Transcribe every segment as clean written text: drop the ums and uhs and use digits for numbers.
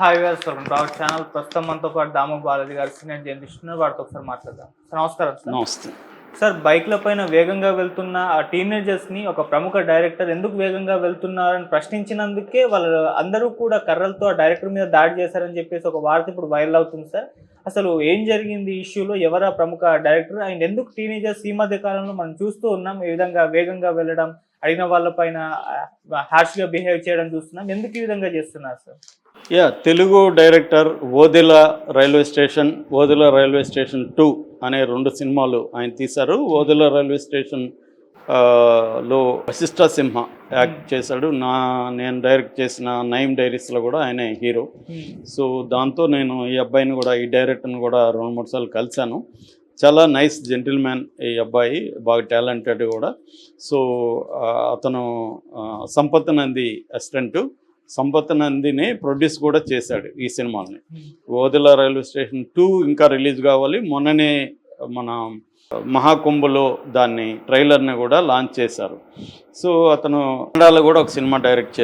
Hi viewers, welcome to our channel. ప్రస్తుతం మనతో పాటు దాము బాలాజీ గారు సీనియర్ జర్నలిస్ట్ ఉన్నారు. వారితో ఒకసారి మాట్లాడదాం. సార్ నమస్కారం. సార్ నమస్తే. సార్, బైక్ల పైన వేగంగా వెళ్తున్న ఆ టీనేజర్స్ని ఒక ప్రముఖ డైరెక్టర్ ఎందుకు వేగంగా వెళ్తున్నారని ప్రశ్నించినందుకే వాళ్ళు అందరూ కూడా కర్రలతో ఆ డైరెక్టర్ మీద దాడి చేశారని చెప్పేసి ఒక వార్త ఇప్పుడు వైరల్ అవుతుంది. సార్, అసలు ఏం జరిగింది ఈ ఇష్యూలో? ఎవరా ప్రముఖ డైరెక్టర్ అండ్ ఎందుకు టీనేజర్స్ ఈ మధ్య కాలంలో మనం చూస్తూ ఉన్నాం ఈ విధంగా వేగంగా వెళ్ళడం, అడిగిన వాళ్ళపైన హార్ష్గా బిహేవ్ చేయడం చూస్తున్నాం. ఎందుకు ఈ విధంగా చేస్తున్నారు sir? Telugu director Odela railway station 2 అనే 2 సినిమాలు ఆయన తీశారు. ఓదెల రైల్వే స్టేషన్ లో వశిష్ఠ సింహ యాక్ట్ చేశాడు. నేను డైరెక్ట్ చేసిన నైమ్ డైరీస్లో కూడా ఆయన హీరో. సో దాంతో నేను ఈ అబ్బాయిని కూడా, ఈ డైరెక్టర్ని కూడా 2-3 సార్లు కలిశాను. చాలా నైస్ జెంటిల్మ్యాన్ ఈ అబ్బాయి, బాగా టాలెంటెడ్ కూడా. సో అతను సంపత్ నంది అసిస్టెంట్. సంపత్ నందిని ప్రొడ్యూస్ కూడా చేశాడు ఈ సినిమాని. ఓదెల రైల్వే స్టేషన్ 2 ఇంకా రిలీజ్ కావాలి. మొన్ననే మన మహాకుంభలో దాన్ని ట్రైలర్ని కూడా లాంచ్ చేశారు. సో అతను కన్నడలో కూడా ఒక సినిమా డైరెక్ట్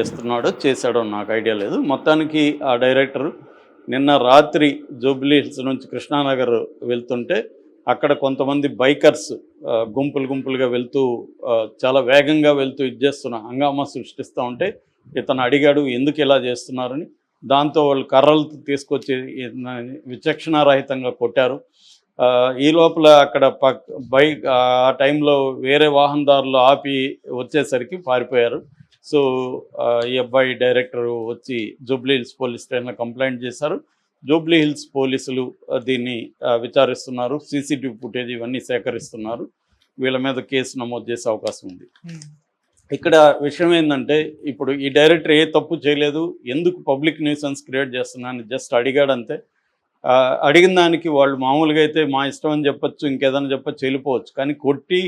చేశాడో నాకు ఐడియా లేదు. మొత్తానికి ఆ డైరెక్టర్ నిన్న రాత్రి జూబ్లీ హిల్స్ నుంచి కృష్ణానగర్ వెళ్తుంటే అక్కడ కొంతమంది బైకర్స్ గుంపులుగా వెళ్తూ చాలా వేగంగా వెళ్తూ హంగామా సృష్టిస్తూ ఉంటే ఇతను అడిగాడు ఎందుకు ఇలా చేస్తున్నారని. దాంతో వాళ్ళు కర్రలతో తీసుకొచ్చి విచక్షణారహితంగా కొట్టారు. ఈ లోపల అక్కడ బైక్ ఆ టైంలో వేరే వాహనదారులు ఆపి వచ్చేసరికి పారిపోయారు. సో ఈ అబ్బాయి డైరెక్టర్ వచ్చి జూబ్లీ హిల్స్ పోలీస్ స్టేషన్లో కంప్లైంట్ చేశారు. జూబ్లీ హిల్స్ పోలీసులు దీన్ని విచారిస్తున్నారు. సీసీటీవీ ఫుటేజ్ ఇవన్నీ సేకరిస్తున్నారు. వీళ్ళ మీద కేసు నమోదు చేసే అవకాశం ఉంది. ఇక్కడ విషయం ఏంటంటే, ఇప్పుడు ఈ డైరెక్టర్ ఏ తప్పు చేయలేదు, ఎందుకు పబ్లిక్ న్యూసెన్స్ క్రియేట్ చేస్తున్నాను జస్ట్ అడిగాడంతే. అడిగిన దానికి వాళ్ళు మామూలుగా అయితే మా ఇష్టం అని చెప్పచ్చు, ఇంకేదైనా చెప్పచ్చు, వెళ్ళిపోవచ్చు. కానీ కొట్టి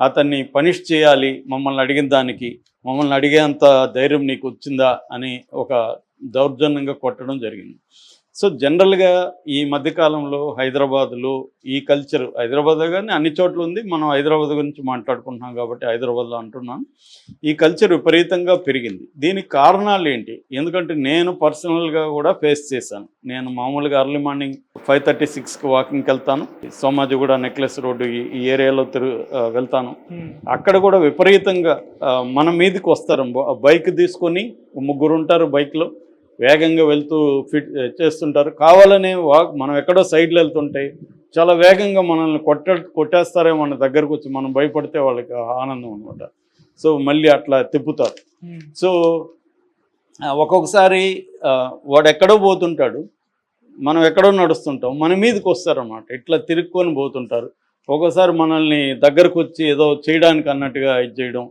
అతన్ని పనిష్ చేయాలి, మమ్మల్ని అడిగిన దానికి, మమ్మల్ని అడిగేంత ధైర్యం నీకు వచ్చిందా అని ఒక దౌర్జన్యంగా కొట్టడం జరిగింది. సో జనరల్గా ఈ మధ్యకాలంలో హైదరాబాద్లో ఈ కల్చర్, హైదరాబాద్ కానీ అన్ని చోట్ల ఉంది, మనం హైదరాబాద్ గురించి మాట్లాడుకుంటున్నాం కాబట్టి హైదరాబాద్లో అంటున్నాను, ఈ కల్చర్ విపరీతంగా పెరిగింది. దీనికి కారణాలు ఏంటి? ఎందుకంటే నేను పర్సనల్గా కూడా ఫేస్ చేశాను. నేను మామూలుగా ఎర్లీ మార్నింగ్ 5:36కి వాకింగ్కి వెళ్తాను. సోమాజిగూడ నెక్లెస్ రోడ్డు ఈ ఏరియాలో వెళ్తాను. అక్కడ కూడా విపరీతంగా మన మీదకి వస్తారు. బైక్ తీసుకొని 3 ఉంటారు, బైక్లో వేగంగా వెళ్తూ చేస్తుంటారు. కావాలనే మనం ఎక్కడో సైడ్లో వెళ్తుంటే చాలా వేగంగా మనల్ని కొట్టేస్తారేమో, మన దగ్గరకు వచ్చి మనం భయపడితే వాళ్ళకి ఆనందం అనమాట. సో మళ్ళీ అట్లా తిప్పుతారు. సో ఒక్కొక్కసారి వాడు ఎక్కడో పోతుంటాడు, మనం ఎక్కడో నడుస్తుంటాం, మన మీదకి వస్తారన్నమాట. ఇట్లా తిరుక్కొని పోతుంటారు. ఒక్కోసారి మనల్ని దగ్గరకు వచ్చి ఏదో చేయడానికి అన్నట్టుగా ఇది చేయడం.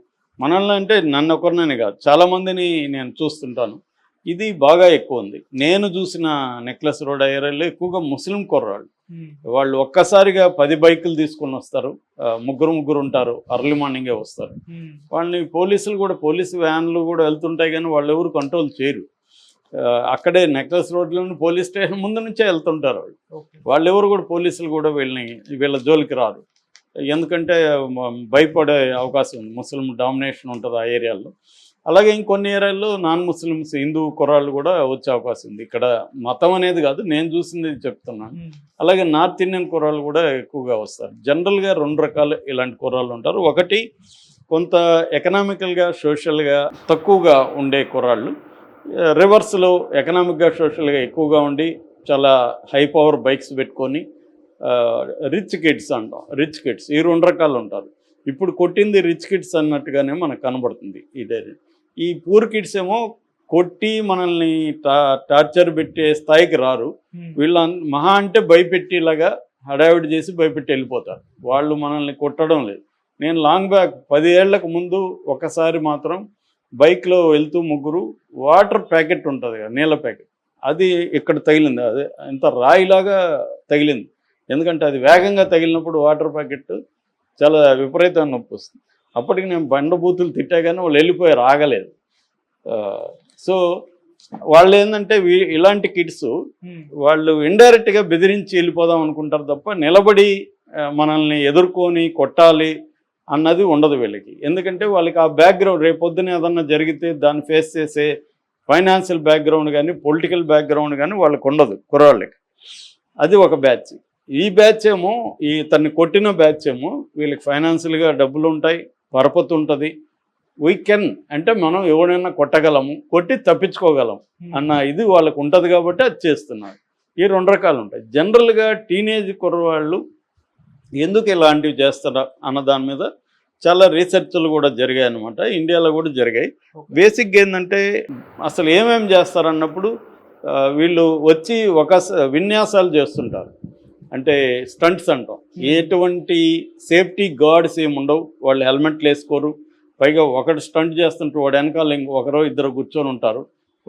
మనల్ని అంటే నన్ను ఒకరినని కాదు, చాలామందిని నేను చూస్తుంటాను. ఇది బాగా ఎక్కువ ఉంది. నేను చూసిన నెక్లెస్ రోడ్ ఏరియాలో ఎక్కువగా ముస్లిం కుర్రాళ్ళు. వాళ్ళు ఒక్కసారిగా 10 బైకులు తీసుకొని వస్తారు, ముగ్గురు ఉంటారు, అర్లీ మార్నింగే వస్తారు. వాళ్ళని పోలీసులు కూడా, పోలీసు వ్యాన్లు కూడా వెళ్తుంటాయి, కానీ వాళ్ళు ఎవరు కంట్రోల్ చేయరు. అక్కడే నెక్లెస్ రోడ్లోని పోలీస్ స్టేషన్ ముందు నుంచే వెళ్తుంటారు వాళ్ళు ఎవరు కూడా, పోలీసులు కూడా వీళ్ళ జోలికి రాదు. ఎందుకంటే భయపడే అవకాశం ఉంది, ముస్లిం డామినేషన్ ఉంటుంది ఆ ఏరియాలో. అలాగే ఇంకొన్ని ఏరియాల్లో నాన్ ముస్లిమ్స్, హిందూ కుర్రాళ్ళు కూడా వచ్చే అవకాశం ఉంది. ఇక్కడ మతం అనేది కాదు, నేను చూసింది చెప్తున్నాను. అలాగే నార్త్ ఇండియన్ కుర్రాళ్ళు కూడా ఎక్కువగా వస్తారు. జనరల్గా 2 రకాలు ఇలాంటి కుర్రాళ్ళు ఉంటారు. ఒకటి కొంత ఎకనామికల్గా, సోషల్గా తక్కువగా ఉండే కుర్రాళ్ళు, రివర్స్లో ఎకనామిక్గా, సోషల్గా ఎక్కువగా ఉండి చాలా హై పవర్ బైక్స్ పెట్టుకొని రిచ్ కిడ్స్ అంటాం. రిచ్ కిడ్స్ ఈ 2 రకాలు ఉంటారు. ఇప్పుడు కొట్టింది రిచ్ కిడ్స్ అన్నట్టుగానే మనకు కనబడుతుంది. ఇదే ఈ పూర్ కిడ్స్ ఏమో కొట్టి మనల్ని టార్చర్ పెట్టే స్థాయికి రారు. వీళ్ళు మహా అంటే భయపెట్టేలాగా హడావిడి చేసి భయపెట్టి వెళ్ళిపోతారు. వాళ్ళు మనల్ని కొట్టడం లేదు. నేను లాంగ్ బ్యాక్ 10 ఏళ్లకు ముందు ఒకసారి మాత్రం బైక్లో వెళ్తూ 3 వాటర్ ప్యాకెట్ ఉంటుంది కదా, నీళ్ళ ప్యాకెట్, అది ఇక్కడ తగిలింది. అదే ఎంత రాయిలాగా తగిలింది. ఎందుకంటే అది వేగంగా తగిలినప్పుడు వాటర్ ప్యాకెట్ చాలా విపరీతంగా నొప్పి వస్తుంది. అప్పటికి నేను బండబూతులు తిట్టా, కానీ వాళ్ళు వెళ్ళిపోయారు, ఆగలేదు. సో వాళ్ళు ఏంటంటే ఇలాంటి కిడ్స్ వాళ్ళు ఇండైరెక్ట్గా బెదిరించి వెళ్ళిపోదాం అనుకుంటారు తప్ప నిలబడి మనల్ని ఎదుర్కొని కొట్టాలి అన్నది ఉండదు వీళ్ళకి. ఎందుకంటే వాళ్ళకి ఆ బ్యాక్గ్రౌండ్, రేపొద్దున ఏదన్నా జరిగితే దాన్ని ఫేస్ చేసే ఫైనాన్షియల్ బ్యాక్గ్రౌండ్ కానీ పొలిటికల్ బ్యాక్గ్రౌండ్ కానీ వాళ్ళకు ఉండదు కుర్రాళ్ళకి. అది ఒక బ్యాచ్. ఈ బ్యాచ్ ఏమో తన్ని కొట్టిన బ్యాచ్ ఏమో వీళ్ళకి ఫైనాన్షియల్గా డబ్బులు ఉంటాయి, పరపతి ఉంటుంది, కెన్ అంటే మనం ఎవరైనా కొట్టగలము, కొట్టి తప్పించుకోగలం అన్న ఇది వాళ్ళకు ఉంటుంది కాబట్టి అది చేస్తున్నారు. ఈ 2 రకాలు ఉంటాయి. జనరల్గా టీనేజ్ కుర్రవాళ్ళు ఎందుకు ఇలాంటివి చేస్తారా అన్న దాని మీద చాలా రీసెర్చ్లు కూడా జరిగాయి అన్నమాట, ఇండియాలో కూడా జరిగాయి. బేసిక్గా ఏంటంటే అసలు ఏమేమి చేస్తారన్నప్పుడు వీళ్ళు వచ్చి ఒక విన్యాసాలు చేస్తుంటారు, అంటే స్టంట్స్ అంటాం. ఎటువంటి సేఫ్టీ గార్డ్స్ ఏమి ఉండవు, వాళ్ళు హెల్మెట్లు వేసుకోరు. పైగా ఒకడు స్టంట్ చేస్తుంటే వాడు వెనకాల ఒకరో ఇద్దరు కూర్చొని ఉంటారు,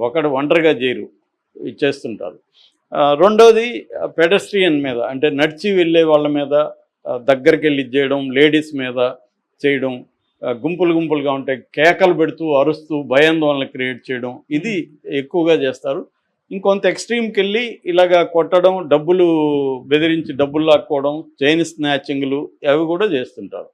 ఒకడు ఒంటరిగా చేయరు, చేస్తుంటారు. రెండోది పెడస్ట్రియన్ మీద, అంటే నడిచి వెళ్ళే వాళ్ళ మీద దగ్గరికి వెళ్ళి చేయడం, లేడీస్ మీద చేయడం, గుంపులు గుంపులుగా ఉంటాయి కేకలు పెడుతూ అరుస్తూ భయాందోళన క్రియేట్ చేయడం, ఇది ఎక్కువగా చేస్తారు. ఇంకొంత ఎక్స్ట్రీమ్కి వెళ్ళి ఇలాగా కొట్టడం, డబ్బులు బెదిరించి డబ్బులు లాక్కోవడం, చైన్ స్నాచింగ్లు అవి కూడా చేస్తుంటారు.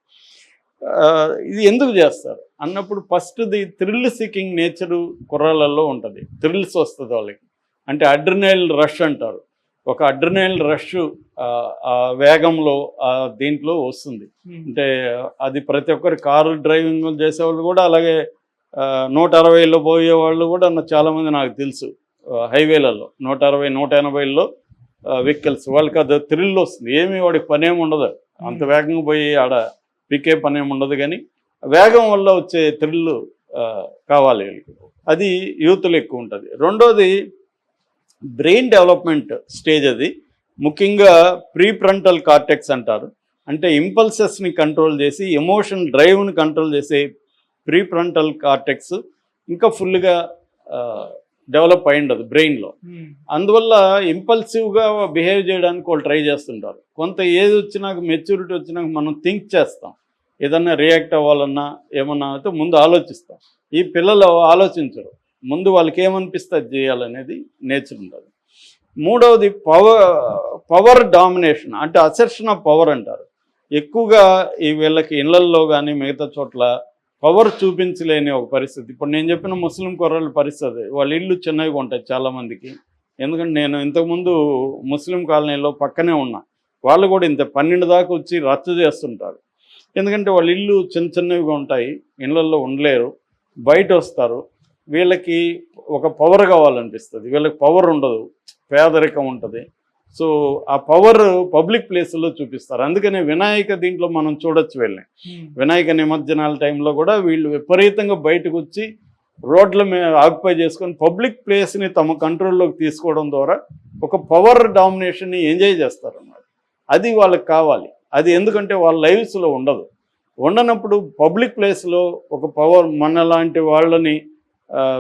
ఇది ఎందుకు చేస్తారు అన్నప్పుడు ఫస్ట్ది థ్రిల్ సీకింగ్ నేచరు కుర్రాళ్ళల్లో ఉంటుంది. థ్రిల్స్ వస్తుంది వాళ్ళకి, అంటే అడ్రినల్ రష్ అంటారు. ఒక అడ్రినల్ రష్ వేగంలో దీంట్లో వస్తుంది. అంటే అది ప్రతి ఒక్కరు కారు డ్రైవింగ్ చేసేవాళ్ళు కూడా అలాగే 160లో పోయేవాళ్ళు కూడా చాలామంది నాకు తెలుసు. హైవేలలో 160, 180లో వెహికల్స్ వాళ్ళకి అది థ్రిల్ వస్తుంది. ఏమీ వాడికి పనేమి ఉండదు, అంత వేగంగా పోయి ఆడ పీకే పనేమి ఉండదు, కానీ వేగం వల్ల వచ్చే థ్రిల్ కావాలి వీళ్ళకి. అది యూత్లో ఎక్కువ ఉంటుంది. రెండోది బ్రెయిన్ డెవలప్మెంట్ స్టేజ్. అది ముఖ్యంగా ప్రీ ఫ్రంటల్ కార్టెక్స్ అంటారు. అంటే ఇంపల్సెస్ని కంట్రోల్ చేసి ఎమోషన్ డ్రైవ్ని కంట్రోల్ చేసే ప్రీ ఫ్రంటల్ కార్టెక్స్ ఇంకా ఫుల్గా డెవలప్ అయి ఉండదు బ్రెయిన్లో. అందువల్ల ఇంపల్సివ్గా బిహేవ్ చేయడానికి వాళ్ళు ట్రై చేస్తుంటారు. కొంత ఏజ్ వచ్చినాక, మెచ్యూరిటీ వచ్చినాక మనం థింక్ చేస్తాం, ఏదన్నా రియాక్ట్ అవ్వాలన్నా ఏమన్నా అయితే ముందు ఆలోచిస్తాం. ఈ పిల్లలు ఆలోచించరు, ముందు వాళ్ళకి ఏమనిపిస్తే అది చేయాలనేది నేచర్ ఉంటుంది. మూడవది పవర్ డామినేషన్, అంటే అసెర్షన్ ఆఫ్ పవర్ అంటారు. ఎక్కువగా వీళ్ళకి ఇళ్లల్లో కానీ మిగతా చోట్ల పవర్ చూపించలేని ఒక పరిస్థితి. ఇప్పుడు నేను చెప్పిన ముస్లిం కుర్రాళ్ళ పరిస్థితి, వాళ్ళ ఇల్లు చిన్నవిగా ఉంటాయి చాలామందికి. ఎందుకంటే నేను ఇంతకుముందు ముస్లిం కాలనీలో పక్కనే ఉన్నా, వాళ్ళు కూడా ఇంత 12 దాకా వచ్చి రచ్చ చేస్తుంటారు. ఎందుకంటే వాళ్ళ ఇల్లు చిన్న చిన్నవిగా ఉంటాయి, ఇళ్లల్లో ఉండలేరు, బయట వస్తారు. వీళ్ళకి ఒక పవర్ కావాలనిపిస్తుంది, వీళ్ళకి పవర్ ఉండదు, పేదరికం ఉంటుంది. సో ఆ పవర్ పబ్లిక్ ప్లేస్లో చూపిస్తారు. అందుకనే వినాయక దీంట్లో మనం చూడొచ్చు, వెళ్ళాం వినాయక నిమజ్జనాల టైంలో కూడా వీళ్ళు విపరీతంగా బయటకు వచ్చి రోడ్ల మీద ఆక్యుపై చేసుకొని పబ్లిక్ ప్లేస్ని తమ కంట్రోల్లోకి తీసుకోవడం ద్వారా ఒక పవర్ డామినేషన్ని ఎంజాయ్ చేస్తారు అన్నమాట. అది వాళ్ళకి కావాలి. అది ఎందుకంటే వాళ్ళ లైఫ్స్లో ఉండదు. ఉండనప్పుడు పబ్లిక్ ప్లేస్లో ఒక పవర్, మన లాంటి వాళ్ళని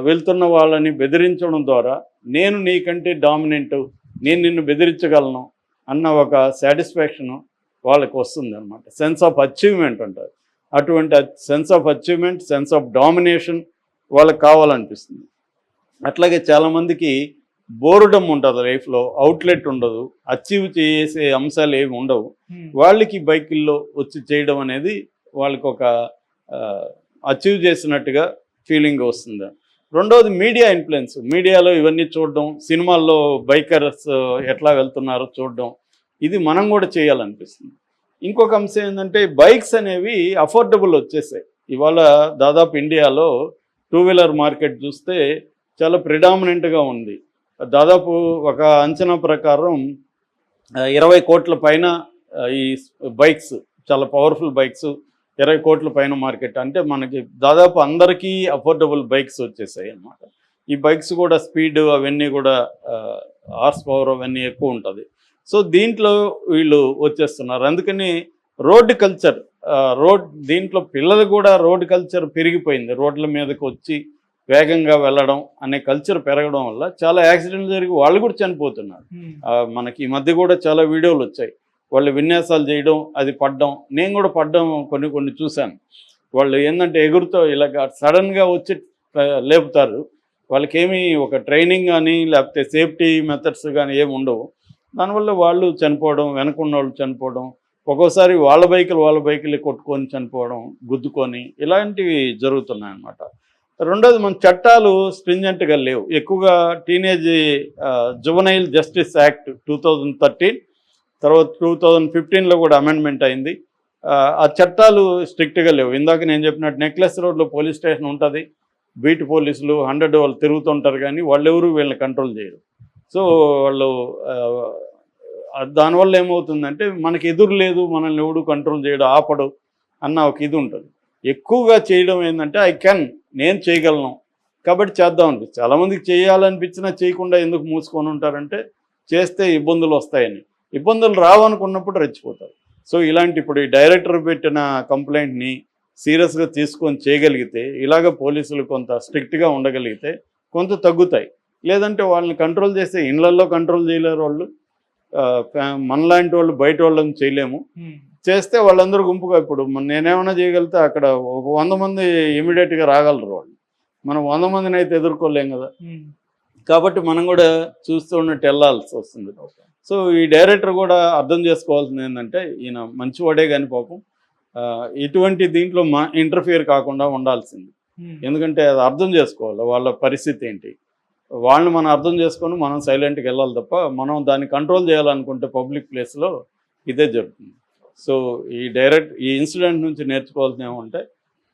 వెళ్తున్న వాళ్ళని బెదిరించడం ద్వారా నేను నీకంటే డామినెంట్, నేను నిన్ను బెదిరించగలను అన్న ఒక సాటిస్ఫాక్షను వాళ్ళకి వస్తుంది అన్నమాట. సెన్స్ ఆఫ్ అచీవ్మెంట్ అంటారు. అటువంటి sense of achievement, sense of domination వాళ్ళకి కావాలనిపిస్తుంది. అట్లాగే చాలామందికి బోర్డమ్ ఉంటుంది లైఫ్లో, అవుట్లెట్ ఉండదు, అచీవ్ చేసే అంశాలు ఏమి ఉండవు. వాళ్ళకి బైకుల్లో వచ్చి చేయడం అనేది వాళ్ళకి ఒక అచీవ్ చేసినట్టుగా ఫీలింగ్ వస్తుంది. రెండవది మీడియా ఇన్ఫ్లుయెన్స్. మీడియాలో ఇవన్నీ చూడడం, సినిమాల్లో బైకర్స్ ఎట్లా వెళ్తున్నారో చూడడం, ఇది మనం కూడా చేయాలనిపిస్తుంది. ఇంకొక అంశం ఏంటంటే బైక్స్ అనేవి అఫోర్డబుల్ వచ్చేసాయి. ఇవాళ దాదాపు ఇండియాలో 2 వీలర్ మార్కెట్ చూస్తే చాలా ప్రిడామినెంట్గా ఉంది. దాదాపు ఒక అంచనా ప్రకారం 20 కోట్ల పైన ఈ బైక్స్, చాలా పవర్ఫుల్ బైక్స్, 20 కోట్ల పైన మార్కెట్. అంటే మనకి దాదాపు అందరికీ అఫోర్డబుల్ బైక్స్ వచ్చేసాయి అన్నమాట. ఈ బైక్స్ కూడా స్పీడ్ అవన్నీ కూడా హార్స్ పవర్ అవన్నీ ఎక్కువ ఉంటుంది. సో దీంట్లో వీళ్ళు వచ్చేస్తున్నారు. అందుకని రోడ్ కల్చర్, దీంట్లో పిల్లలు కూడా రోడ్ కల్చర్ పెరిగిపోయింది. రోడ్ల మీదకి వచ్చి వేగంగా వెళ్ళడం అనే కల్చర్ పెరగడం వల్ల చాలా యాక్సిడెంట్లు జరిగి వాళ్ళు కూడా చనిపోతున్నారు. మనకి ఈ మధ్య కూడా చాలా వీడియోలు వచ్చాయి, వాళ్ళు విన్యాసాలు చేయడం, అది పడ్డం. నేను కూడా పడ్డం కొన్ని చూశాను. వాళ్ళు ఏంటంటే ఎగురుతో ఇలాగ సడన్గా వచ్చి లేపుతారు. వాళ్ళకేమీ ఒక ట్రైనింగ్ కానీ లేకపోతే సేఫ్టీ మెథడ్స్ కానీ ఏమి ఉండవు. దానివల్ల వాళ్ళు చనిపోవడం, వెనకున్న వాళ్ళు చనిపోవడం, ఒక్కోసారి వాళ్ళ బైకులు కొట్టుకొని చనిపోవడం, గుద్దుకొని, ఇలాంటివి జరుగుతున్నాయి అన్నమాట. రెండోది మన చట్టాలు స్ట్రింజెంట్గా లేవు. ఎక్కువగా టీనేజ్ జువనైల్ జస్టిస్ యాక్ట్ 2013, తర్వాత 2015లో కూడా అమెండ్మెంట్ అయింది. ఆ చట్టాలు స్ట్రిక్ట్గా లేవు. ఇందాక నేను చెప్పినట్టు నెక్లెస్ రోడ్లో పోలీస్ స్టేషన్ ఉంటుంది, బీట్ పోలీసులు 100 వాళ్ళు తిరుగుతుంటారు, కానీ వాళ్ళెవరూ వీళ్ళని కంట్రోల్ చేయరు. సో వాళ్ళు దానివల్ల ఏమవుతుందంటే మనకి ఎదురు లేదు, మనల్ని ఎవడు కంట్రోల్ చేయడు, ఆపడు అన్న ఒక ఇది ఉంటుంది. ఎక్కువగా చేయడం ఏంటంటే నేను చేయగలను కాబట్టి చేద్దాం అనిపిస్తుంది. చాలామందికి చేయాలనిపించినా చేయకుండా ఎందుకు మూసుకొని ఉంటారంటే చేస్తే ఇబ్బందులు వస్తాయని. ఇబ్బందులు రావనుకున్నప్పుడు రెచ్చిపోతారు. సో ఇలాంటి ఇప్పుడు ఈ డైరెక్టర్ పెట్టిన కంప్లైంట్ని సీరియస్గా తీసుకొని చేయగలిగితే, ఇలాగ పోలీసులు కొంత స్ట్రిక్ట్గా ఉండగలిగితే కొంత తగ్గుతాయి. లేదంటే వాళ్ళని కంట్రోల్ చేస్తే ఇళ్లల్లో కంట్రోల్ చేయలేరు వాళ్ళు, మనలాంటి వాళ్ళు బయట వాళ్ళని చేయలేము. చేస్తే వాళ్ళందరూ గుంపుగా ఇప్పుడు నేనేమైనా చేయగలిగితే అక్కడ ఒక 100 మంది ఇమీడియట్గా రాగలరు వాళ్ళు. మనం 100 మందిని అయితే ఎదుర్కోలేం కదా. కాబట్టి మనం కూడా చూస్తూ ఉన్నట్టు వెళ్ళాల్సి వస్తుంది. సో ఈ డైరెక్టర్ కూడా అర్థం చేసుకోవాల్సింది ఏంటంటే ఈయన మంచివాడే కానీ పాపం ఇటువంటి దీంట్లో ఇంటర్ఫియర్ కాకుండా ఉండాల్సింది. ఎందుకంటే అది అర్థం చేసుకోవాలి వాళ్ళ పరిస్థితి ఏంటి. వాళ్ళని మనం అర్థం చేసుకొని మనం సైలెంట్గా వెళ్ళాలి తప్ప మనం దాన్ని కంట్రోల్ చేయాలనుకుంటే పబ్లిక్ ప్లేస్లో ఇదే జరుగుతుంది. సో ఈ ఇన్సిడెంట్ నుంచి నేర్చుకోవాల్సిన ఏమంటే,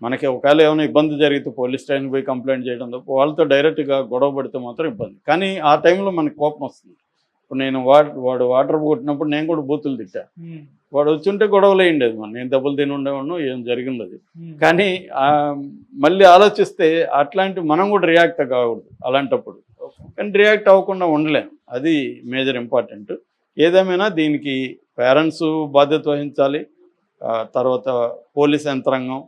మనకి ఒకవేళ ఏమైనా ఇబ్బంది జరిగితే పోలీస్ స్టేషన్కి పోయి కంప్లైంట్ చేయడం తప్ప వాళ్ళతో డైరెక్ట్గా గొడవ పడితే మాత్రం ఇబ్బంది. కానీ ఆ టైంలో మనకి కోపం వస్తుంది. ఇప్పుడు నేను వాడు వాటర్ కొట్టినప్పుడు నేను కూడా బూతులు తిట్టా. వాడు వచ్చుంటే గొడవలు అయ్యిండేది, నేను దెబ్బలు తిని ఉండేవాడు, ఏం జరిగింది. కానీ మళ్ళీ ఆలోచిస్తే అట్లాంటి మనం కూడా రియాక్ట్ కాకూడదు అలాంటప్పుడు. కానీ రియాక్ట్ అవ్వకుండా ఉండలేం, అది మేజర్ ఇంపార్టెంట్. ఏదేమైనా దీనికి పేరెంట్స్ బాధ్యత వహించాలి, తర్వాత పోలీస్ యంత్రాంగం,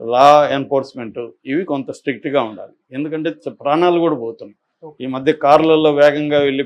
లా ఎన్ఫోర్స్మెంట్ ఇవి కొంత స్ట్రిక్ట్గా ఉండాలి. ఎందుకంటే ప్రాణాలు కూడా పోతున్నాయి. ఈ మధ్య కార్లలో వేగంగా వెళ్ళి